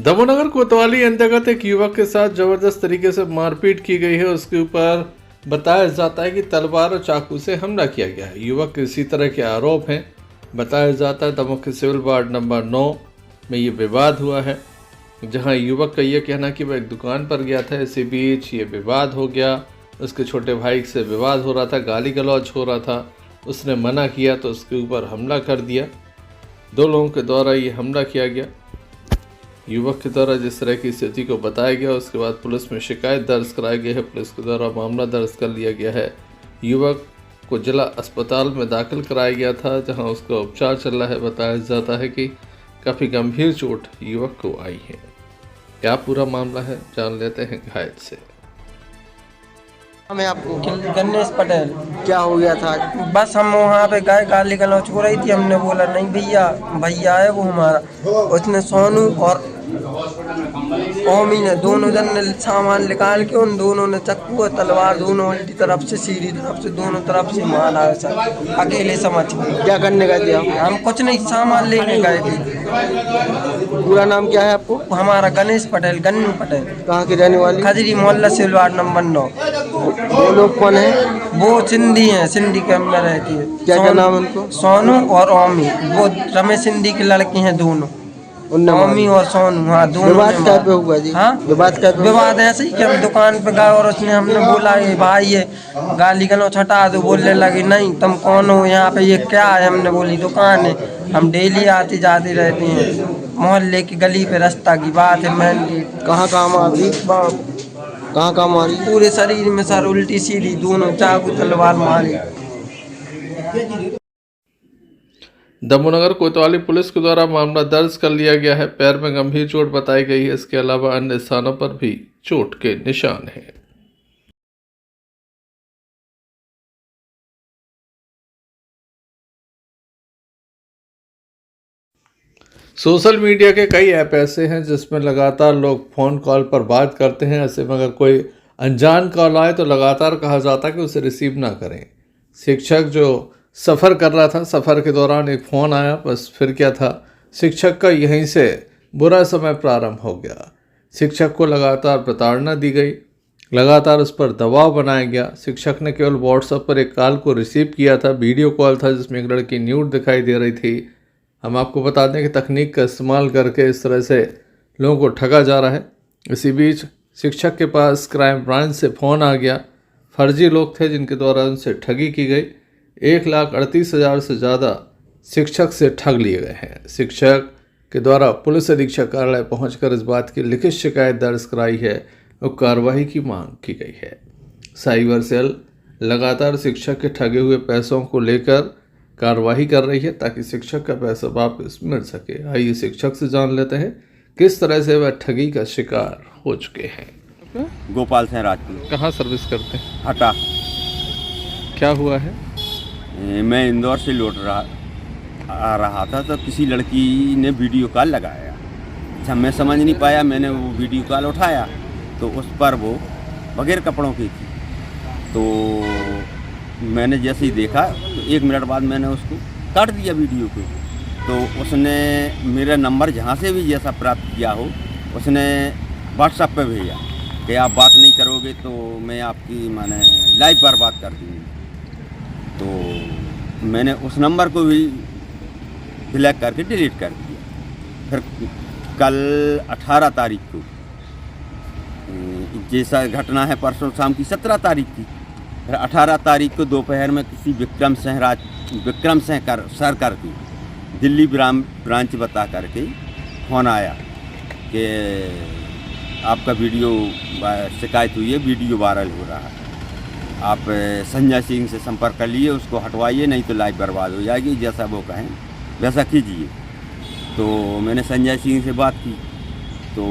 दमोह कोतवाली अंतर्गत एक युवक के साथ जबरदस्त तरीके से मारपीट की गई है। उसके ऊपर बताया जाता है कि तलवार और चाकू से हमला किया गया है। युवक इसी तरह के आरोप हैं। बताया जाता है दमोह के सिविल वार्ड नंबर 9 में ये विवाद हुआ है, जहां युवक का ये कहना कि वह एक दुकान पर गया था। इसी बीच ये विवाद हो गया। उसके छोटे भाई से विवाद हो रहा था, गाली गलौज हो रहा था। उसने मना किया तो उसके ऊपर हमला कर दिया। दो लोगों के द्वारा ये हमला किया गया। युवक के द्वारा जिस तरह की स्थिति को बताया गया, उसके बाद पुलिस में शिकायत दर्ज कराई गई है। पुलिस के द्वारा मामला दर्ज कर लिया गया है। युवक को जिला अस्पताल में दाखिल कराया गया था, जहां उसका उपचार चल रहा है। बताया जाता है कि काफ़ी गंभीर चोट युवक को आई है। क्या पूरा मामला है, जान लेते हैं घायल से। मैं आपको गणेश पटेल। क्या हो गया था? बस हम वहाँ पे गए, गाली गलौज हो रही थी। हमने बोला नहीं भैया, भैया है वो हमारा। उसने सोनू और ओमी ने दोनों जन ने सामान निकाल के उन दोनों ने चाकू और तलवार दोनों उल्टी तरफ से सीधी तरफ से दोनों तरफ से मारा है सर। अकेले समझ के। क्या करने गए थे आप? हम कुछ नहीं, सामान लेने गए थे। पूरा नाम क्या है आपको? हमारा गणेश पटेल, गन्नू पटेल। कहाँ की रहने वाली? खजरी मोहल्ला सिविल वार्ड नंबर 9। वो लोग कौन है? वो सिंधी हैं, सिंधी कैंप में रहती है। क्या नाम उनको? सोनू और ओमी। वो रमेश सिंधी की लड़की हैं दोनों। ओमी और सोनू, हाँ दोनों। विवाद क्या पे हुआ जी? हाँ विवाद ऐसे ही कि हम दुकान पे गए और उसने हमने बोला ये भाई ये गाली गलौज हटा दो। बोलने लगी नहीं तुम कौन हो यहाँ पे, ये क्या है? हमने बोली दुकान है, हम डेली आते जाते रहते हैं। मोहल्ले की गली पे रास्ता की बात है, मेन गेट। कहाँ मारी? कहाँ मारी? पूरे शरीर में सर, उल्टी सीधी दोनों चाकू तलवार मारी। दमोह कोतवाली पुलिस के द्वारा मामला दर्ज कर लिया गया है। पैर में गंभीर चोट बताई गई है। इसके अलावा अन्य स्थानों पर भी चोट के निशान हैं। सोशल मीडिया के कई ऐप ऐसे हैं जिसमें लगातार लोग फ़ोन कॉल पर बात करते हैं। ऐसे में अगर कोई अनजान कॉल आए तो लगातार कहा जाता है कि उसे रिसीव ना करें। शिक्षक जो सफ़र कर रहा था, सफ़र के दौरान एक फ़ोन आया, बस फिर क्या था, शिक्षक का यहीं से बुरा समय प्रारंभ हो गया। शिक्षक को लगातार प्रताड़ना दी गई, लगातार उस पर दबाव बनाया गया। शिक्षक ने केवल व्हाट्सएप पर एक कॉल को रिसीव किया था। वीडियो कॉल था जिसमें एक लड़की न्यूड दिखाई दे रही थी। हम आपको बता दें कि तकनीक का इस्तेमाल करके इस तरह से लोगों को ठगा जा रहा है। इसी बीच शिक्षक के पास क्राइम ब्रांच से फ़ोन आ गया। फर्जी लोग थे जिनके द्वारा उनसे ठगी की गई। 1,38,000 से ज़्यादा शिक्षक से ठग लिए गए हैं। शिक्षक के द्वारा पुलिस अधीक्षक कार्यालय पहुंचकर इस बात की लिखित शिकायत दर्ज कराई है और कार्रवाई की मांग की गई है। साइबर सेल लगातार शिक्षक के ठगे हुए पैसों को लेकर कार्रवाई कर रही है ताकि शिक्षक का पैसा वापस मिल सके। आइए शिक्षक से जान लेते हैं किस तरह से वह ठगी का शिकार हो चुके हैं। गोपाल सिंह राजपूत। कहाँ सर्विस करते हैं? हटा। क्या हुआ है? मैं इंदौर से लौट आ रहा था तो किसी लड़की ने वीडियो कॉल लगाया। अच्छा, मैं समझ नहीं पाया। मैंने वो वीडियो कॉल उठाया तो उस पर वो बगैर कपड़ों की थी। तो मैंने जैसे ही देखा तो 1 मिनट बाद मैंने उसको काट दिया वीडियो को। तो उसने मेरा नंबर जहाँ से भी जैसा प्राप्त किया हो उसने व्हाट्सएप पे भेजा कि आप बात नहीं करोगे तो मैं आपकी माने लाइव पर बात कर दूँगी। तो मैंने उस नंबर को भी ब्लैक करके डिलीट कर दिया। फिर कल 18 तारीख को जैसा घटना है परसों शाम की 17 तारीख की, फिर 18 तारीख को दोपहर में किसी विक्रम सिंह सर करके दिल्ली ब्रांच बता करके फ़ोन आया कि आपका वीडियो शिकायत हुई है, वीडियो वायरल हो रहा है, आप संजय सिंह से संपर्क कर लिए, उसको हटवाइए नहीं तो लाइव बर्बाद हो जाएगी। जैसा वो कहें वैसा कीजिए। तो मैंने संजय सिंह से बात की तो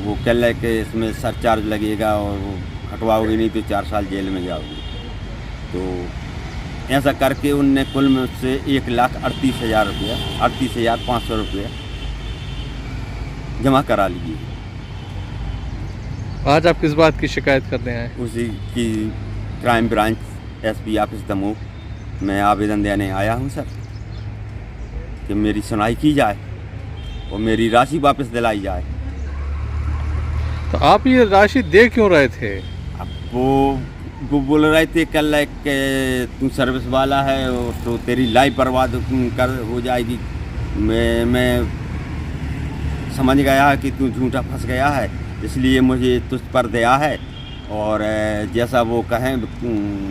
वो कह रहे कि इसमें सरचार्ज लगेगा और वो हटवाओगे नहीं तो 4 साल जेल में जाओगे। तो ऐसा करके उनने कुल मुझसे 1,38,000 रुपया, 38,500 रुपया जमा करा लिए। आज आप किस बात की शिकायत करने आए? उसी की crime branch SP office Damoh में आवेदन देने आया हूं सर कि मेरी सुनवाई की जाए और मेरी राशि वापस दिलाई जाए। तो आप ये राशि दे क्यों रहे थे? अब वो बोल रहे थे कल कि तू सर्विस वाला है और तो तेरी लाइफ बर्बाद कर हो जाएगी। मैं समझ गया कि तू झूठा फंस गया है, इसलिए मुझे तुझ पर दया है और जैसा वो कहें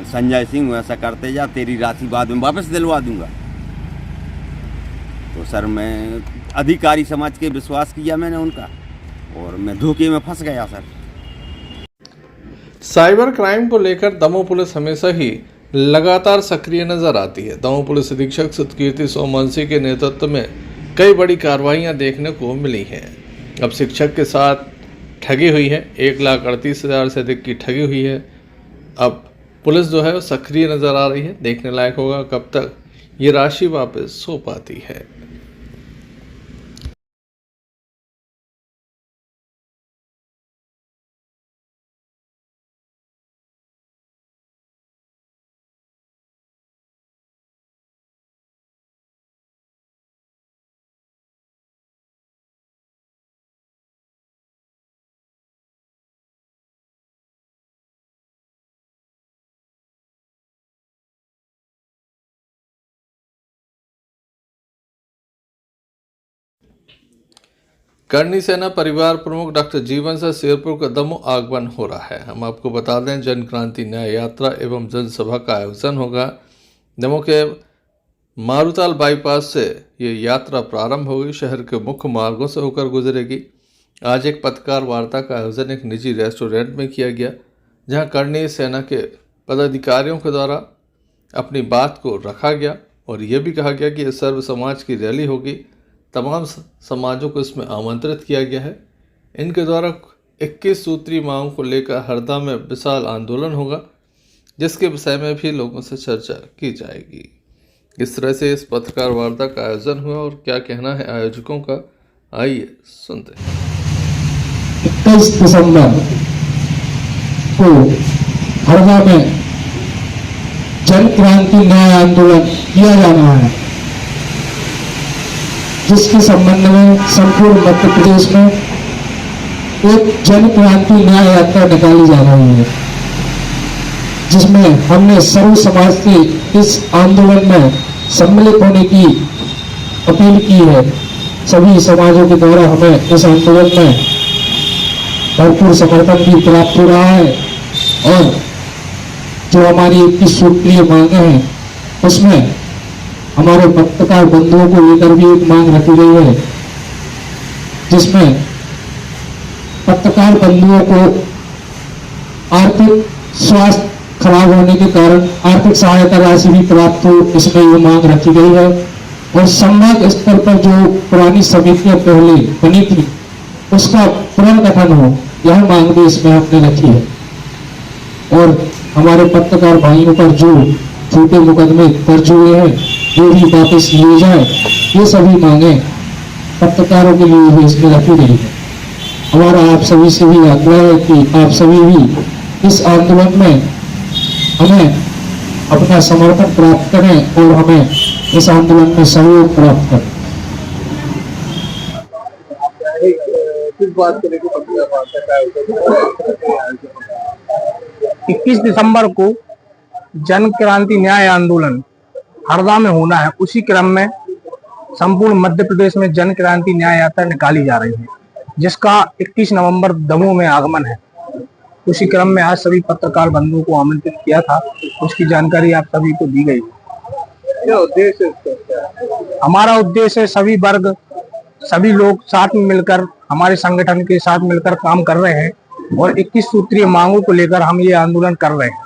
संजय सिंह वैसा करते जा, तेरी राशि बाद में वापस दिलवा दूंगा। तो सर मैं अधिकारी समाज के विश्वास किया मैंने उनका और मैं धोखे में फंस गया सर। साइबर क्राइम को लेकर दमोह पुलिस हमेशा ही लगातार सक्रिय नजर आती है। दमोह पुलिस अधीक्षक सतकीर्ति सोमवंशी के नेतृत्व में कई बड़ी कार्रवाइयां देखने को मिली हैं। अब शिक्षक के साथ ठगी हुई है, 1,38,000 से अधिक की ठगी हुई है। अब पुलिस जो है वो सक्रिय नजर आ रही है। देखने लायक होगा कब तक ये राशि वापस हो पाती है। करनी सेना परिवार प्रमुख डॉक्टर जीवन से शेरपुर का दमोह आगमन हो रहा है। हम आपको बता दें, जन क्रांति न्याय यात्रा एवं जनसभा का आयोजन होगा। दमोह के मारूताल बाईपास से ये यात्रा प्रारंभ होगी, शहर के मुख्य मार्गों से होकर गुजरेगी। आज एक पत्रकार वार्ता का आयोजन एक निजी रेस्टोरेंट में किया गया, जहां करनी सेना के पदाधिकारियों के द्वारा अपनी बात को रखा गया और ये भी कहा गया कि यह सर्व समाज की रैली होगी। तमाम समाजों को इसमें आमंत्रित किया गया है। इनके द्वारा 21 सूत्री मांगों को लेकर हरदा में विशाल आंदोलन होगा, जिसके विषय में भी लोगों से चर्चा की जाएगी। इस तरह से इस पत्रकार वार्ता का आयोजन हुआ और क्या कहना है आयोजकों का, आइए सुनते हैं। 21 दिसंबर को हरदा में जन क्रांति न्याय आंदोलन किया जाना है, जिसके संबंध में संपूर्ण मध्य प्रदेश में एक जन क्रांति न्याय यात्रा निकाली जा रही है, जिसमें हमने सर्व समाज से इस आंदोलन में सम्मिलित होने की अपील की है। सभी समाजों के द्वारा हमें इस आंदोलन में भरपूर समर्थन भी प्राप्त हो रहा है और जो हमारी 21 सूत्रीय मांगे हैं उसमें हमारे पत्रकार बंधुओं को लेकर भी एक मांग रखी गई है, जिसमें पत्रकार बंधुओं को आर्थिक स्वास्थ्य खराब होने के कारण आर्थिक सहायता राशि भी प्राप्त हो, इसमें ये मांग रखी गई है। और संभाग स्तर पर जो पुरानी समितियां पहले बनी थी उसका पुनर्गठन हो, यह मांग भी इसमें हमने रखी है। और हमारे पत्रकार भाइयों पर जो झूठे मुकदमे दर्ज हुए हैं वो भी वापस लिए जाए, ये सभी मांगे पत्रकारों के लिए भी इसमें रखी गई है। हमारा आप सभी से भी आग्रह है कि आप सभी भी इस आंदोलन में हमें अपना समर्थन प्राप्त करें और हमें इस आंदोलन में सहयोग प्राप्त करें। किस बात को लेकर पत्रकार वार्ता का आयोजन? 21 दिसंबर को जन क्रांति न्याय आंदोलन हरदा में होना है। उसी क्रम में संपूर्ण मध्य प्रदेश में जन क्रांति न्याय यात्रा निकाली जा रही है, जिसका 21 नवंबर दमोह में आगमन है। उसी क्रम में आज सभी पत्रकार बंधुओं को आमंत्रित किया था, उसकी जानकारी आप सभी को दी गई। क्या उद्देश्य है? हमारा उद्देश्य है सभी वर्ग, सभी लोग साथ में मिलकर हमारे संगठन के साथ मिलकर काम कर रहे हैं और 21 सूत्रीय मांगों को लेकर हम ये आंदोलन कर रहे हैं।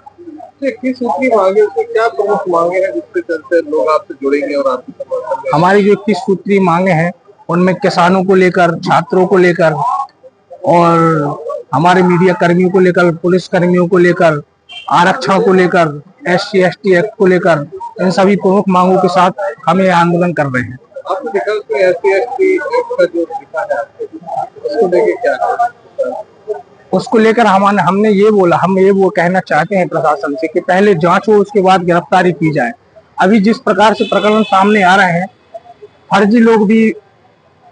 21 सूत्री मांगे, उसमें क्या प्रमुख मांगे हैं जिसके चलते लोग आपसे जुड़ेंगे और आपकी समर्थन? हमारी जो 21 सूत्रीय मांगे हैं उनमें किसानों को लेकर, छात्रों को लेकर और हमारे मीडिया कर्मियों को लेकर, पुलिस कर्मियों को लेकर, आरक्षण को लेकर, SC ST एक्ट को लेकर, इन सभी प्रमुख मांगों के साथ हम ये आंदोलन कर रहे हैं। आपको देखा उसमें SC ST एक्ट का जो लिखा है उसको लेके क्या है? उसको लेकर हमने ये बोला, हम ये वो कहना चाहते हैं प्रशासन से कि पहले जांच हो, उसके बाद गिरफ्तारी की जाए। अभी जिस प्रकार से प्रकरण सामने आ रहे हैं, फर्जी लोग भी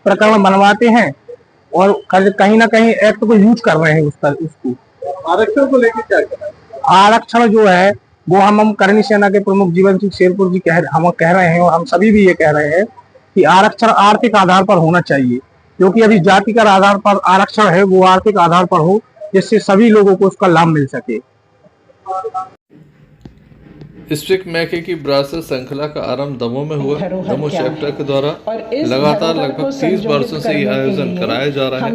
प्रकरण बनवाते हैं और कहीं ना कहीं एक्ट को यूज कर रहे हैं उसको। आरक्षण को लेकर क्या कहना है? आरक्षण जो है वो हम करणी सेना के प्रमुख जीवन सिंह शेरपुर जी हम कह रहे हैं, और हम सभी भी ये कह रहे हैं कि आरक्षण आर्थिक आधार पर होना चाहिए, क्योंकि अभी जातिगत आधार पर आरक्षण है वो आर्थिक आधार पर हो, जिससे सभी लोगों को उसका लाभ मिल सके। स्टिक मैके की विरासत श्रृंखला का आरंभ दमोह में हुआ। दमोह चैप्टर के द्वारा लगातार लगभग 30 वर्षों से ये आयोजन कराया जा रहा है।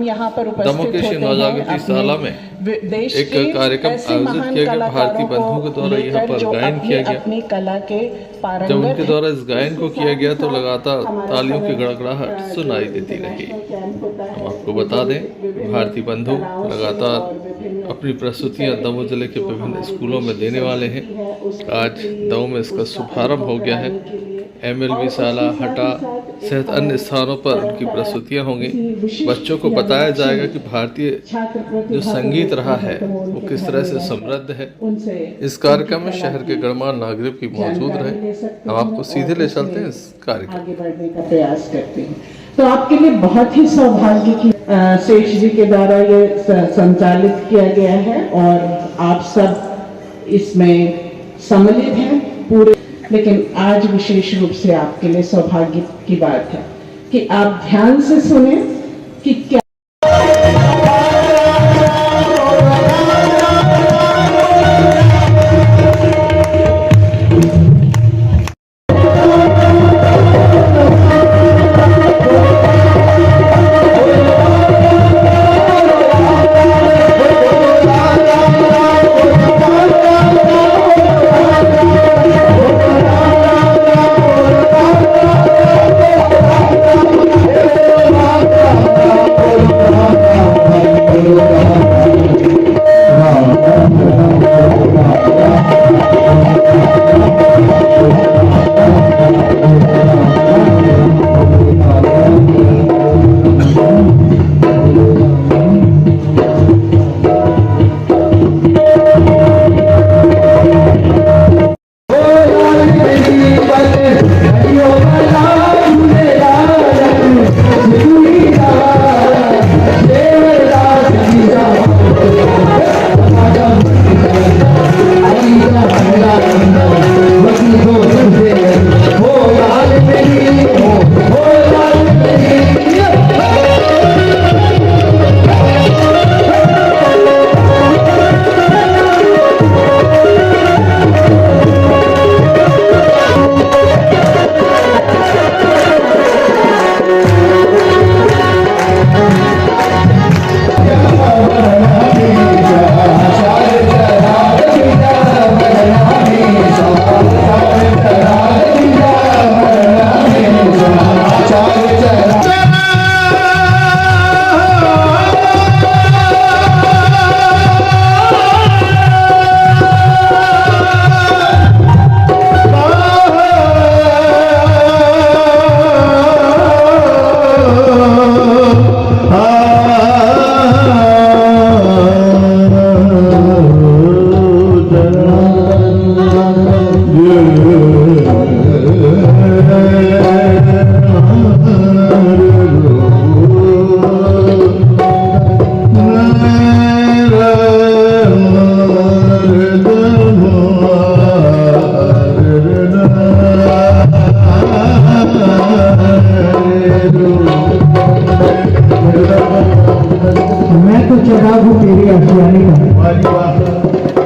दमोह के श्री नवजागृति शाला में एक कार्यक्रम आयोजित किया गया। भारतीय बंधुओं के द्वारा यहाँ पर गायन किया गया। जब उनके द्वारा इस गायन को किया गया तो लगातार तालियों की गड़गड़ाहट सुनाई देती रही। हम आपको बता दें, भारतीय बंधु लगातार अपनी प्रस्तुतियां दमोह जिले के विभिन्न स्कूलों में देने वाले हैं। आज दमोह में इसका शुभारंभ हो गया है। MLB शाला, हटा सहित अन्य स्थानों पर उनकी प्रस्तुतियां होंगी। बच्चों को बताया जाएगा कि भारतीय जो संगीत रहा है वो किस तरह से समृद्ध है। इस कार्यक्रम में शहर के गणमान्य नागरिक भी मौजूद रहे। हम आपको सीधे ले चलते हैं इस कार्यक्रम आगे बढ़ने का प्रयास करते हैं। तो आपके लिए बहुत ही सौभाग्य की सेठ जी के द्वारा ये संचालित किया गया है और आप सब इसमें सम्मिलित हैं पूरे। लेकिन आज विशेष रूप से आपके लिए सौभाग्य की बात है कि आप ध्यान से सुने कि क्या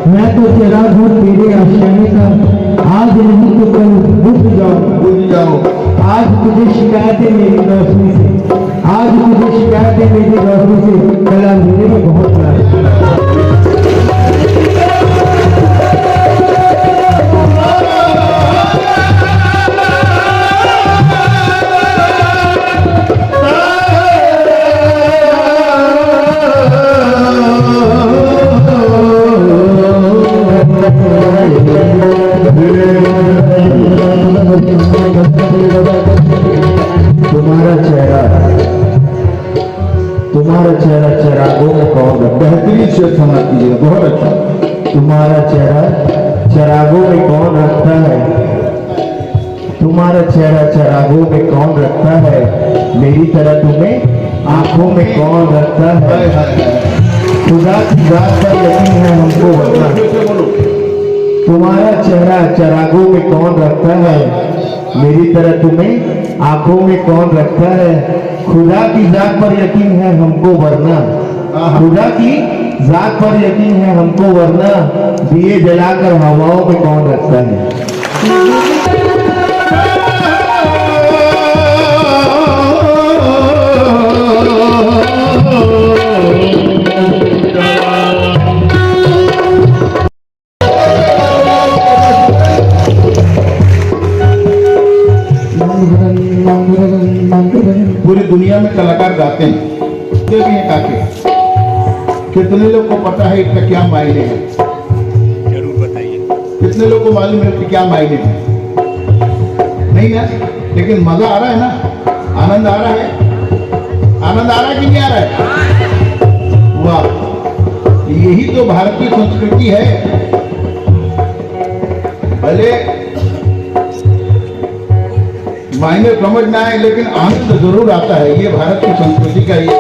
मैं तो चिराग हूँ तेरे आशियाने का, आज नहीं तो कल बुझ जाओ। आज तुझे शिकायतें मेरी रोशनी से, आज तुझे शिकायतें मेरी रोशनी से, कल अंधेरे में बहुत लाए। तुम्हारा चेहरा चिरागों में कौन रखता है? बेहतरीन से समझ कीजिएगा, बहुत अच्छा। तुम्हारा चेहरा चिरागों में कौन रखता है? तुम्हारा चेहरा चिरागों में कौन रखता है? मेरी तरह तुम्हें आंखों में कौन रखता है, खुदा की जात पर यकीन है हमको वरना, तुम्हारा चेहरा चरागों में कौन रखता है, मेरी तरह तुम्हें आंखों में कौन रखता है, खुदा की जात पर यकीन है हमको वरना, खुदा की जात पर यकीन है हमको वरना, दिए जलाकर हवाओं में कौन रखता है। पूरी दुनिया में कलाकार गाते हैं, भी हैं काके। कितने लोग को पता है इसका क्या मायने है? जरूर बताइए। कितने लोग को मालूम है कि क्या मायने है? नहीं ना, लेकिन मजा आ रहा है ना, आनंद आ रहा है, आनंद आ रहा है कि नहीं आ रहा है? वाह, यही तो भारतीय संस्कृति है। भले मायने समझ ना आए लेकिन आनंद जरूर आता है, ये भारत की संस्कृति का ये